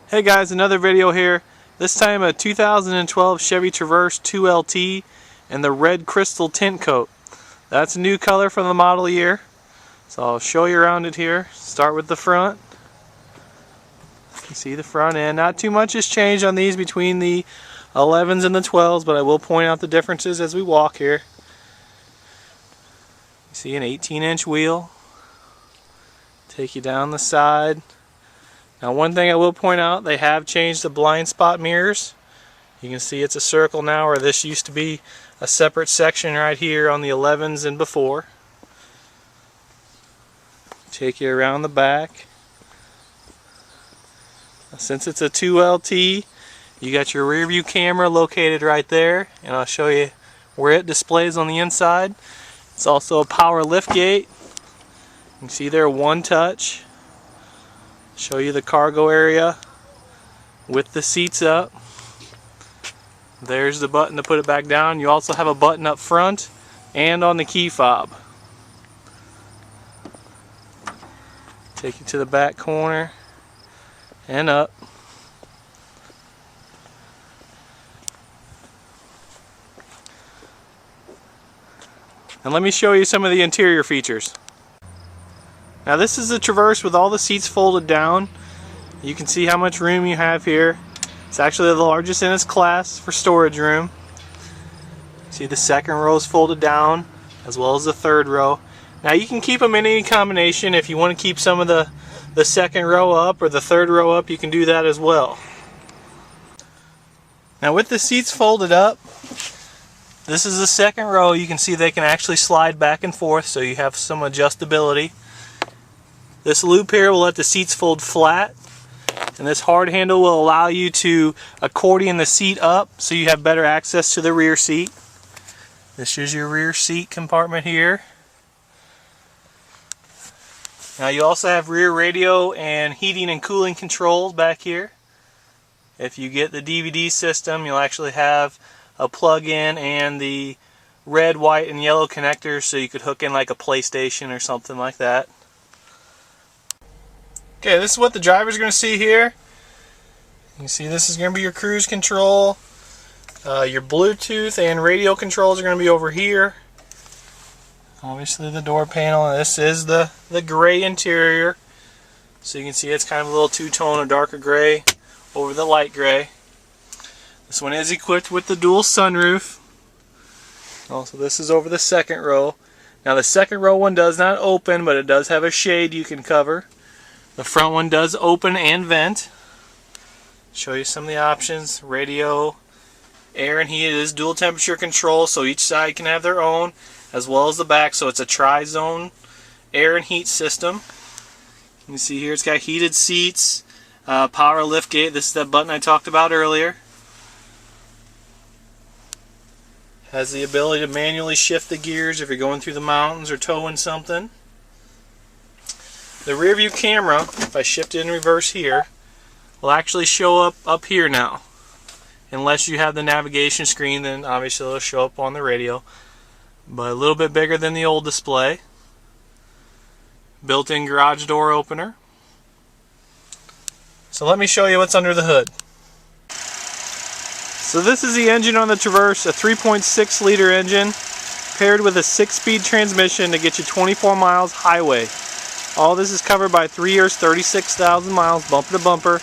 Hey guys, another video here. This time a 2012 Chevy Traverse 2LT and the red crystal tint coat. That's a new color for the model year. So I'll show you around it here. Start with the front. You can see the front end. Not too much has changed on these between the 11s and the 12s, but I will point out the differences as we walk here. You see an 18-inch wheel. Take you down the side. Now one thing I will point out, they have changed the blind spot mirrors. You can see it's a circle now, where this used to be a separate section right here on the 11s and before. Take you around the back. Since it's a 2LT, you got your rear view camera located right there, and I'll show you where it displays on the inside. It's also a power lift gate. You can see there, one touch. Show you the cargo area with the seats up. There's the button to put it back down. You also have a button up front and on the key fob. Take you to the back corner and up. And let me show you some of the interior features. Now this is a Traverse with all the seats folded down. You can see how much room you have here. It's actually the largest in its class for storage room. See, the second row is folded down, as well as the third row. Now you can keep them in any combination. If you want to keep some of the second row up or the third row up, you can do that as well. Now with the seats folded up, this is the second row. You can see they can actually slide back and forth, so you have some adjustability. This loop here will let the seats fold flat, and this hard handle will allow you to accordion the seat up so you have better access to the rear seat. This is your rear seat compartment here. Now you also have rear radio and heating and cooling controls back here. If you get the DVD system, you'll actually have a plug-in and the red, white, and yellow connectors, so you could hook in like a PlayStation or something like that. Okay, this is what the driver's going to see here. You can see this is going to be your cruise control. Your Bluetooth and radio controls are going to be over here. Obviously the door panel, and this is the gray interior. So you can see it's kind of a little two-tone, a darker gray over the light gray. This one is equipped with the dual sunroof. Also, this is over the second row. Now the second row one does not open, but it does have a shade you can cover. The front one does open and vent. Show you some of the options. Radio, air and heat. It is dual temperature control, so each side can have their own, as well as the back. So it's a tri-zone air and heat system. You can see here it's got heated seats, power lift gate. This is that button I talked about earlier. Has the ability to manually shift the gears if you're going through the mountains or towing something. The rear view camera, if I shift it in reverse here, will actually show up here now. Unless you have the navigation screen, then obviously it'll show up on the radio. But a little bit bigger than the old display. Built-in garage door opener. So let me show you what's under the hood. So this is the engine on the Traverse, a 3.6 liter engine paired with a 6-speed transmission to get you 24 miles highway. All this is covered by 3 years, 36,000 miles, bumper to bumper,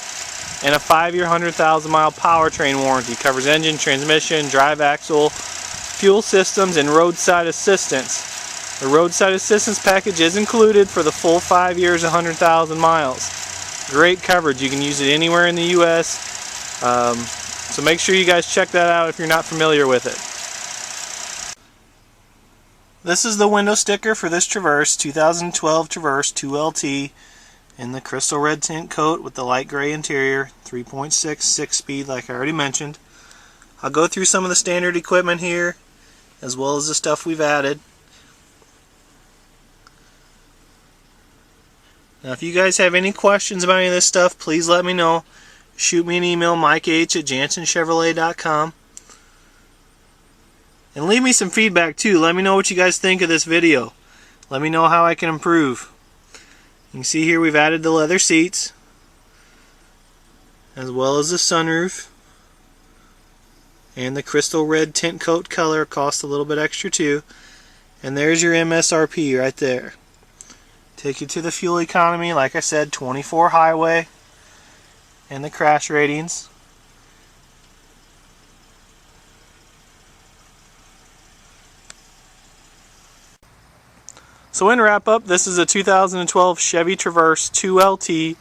and a 5-year, 100,000 mile powertrain warranty. Covers engine, transmission, drive axle, fuel systems, and roadside assistance. The roadside assistance package is included for the full 5 years, 100,000 miles. Great coverage. You can use it anywhere in the U.S. So make sure you guys check that out if you're not familiar with it. This is the window sticker for this Traverse, 2012 Traverse 2LT in the crystal red tint coat with the light gray interior, 3.6 6-speed like I already mentioned. I'll go through some of the standard equipment here as well as the stuff we've added. Now if you guys have any questions about any of this stuff, please let me know. Shoot me an email, mikeh@jansenchevrolet.com. And leave me some feedback too. Let me know what you guys think of this video. Let me know how I can improve. You can see here we've added the leather seats. as well as the sunroof. And the crystal red tint coat color costs a little bit extra too. And there's your MSRP right there. Take you to the fuel economy, like I said, 24 highway, and the crash ratings. So in wrap up, this is a 2012 Chevy Traverse 2LT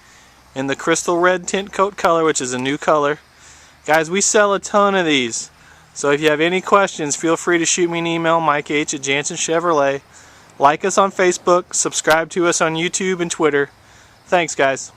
in the crystal red tint coat color, which is a new color. Guys, we sell a ton of these, so if you have any questions, feel free to shoot me an email, Mike H. at Jansen Chevrolet. Like us on Facebook, subscribe to us on YouTube and Twitter. Thanks, guys.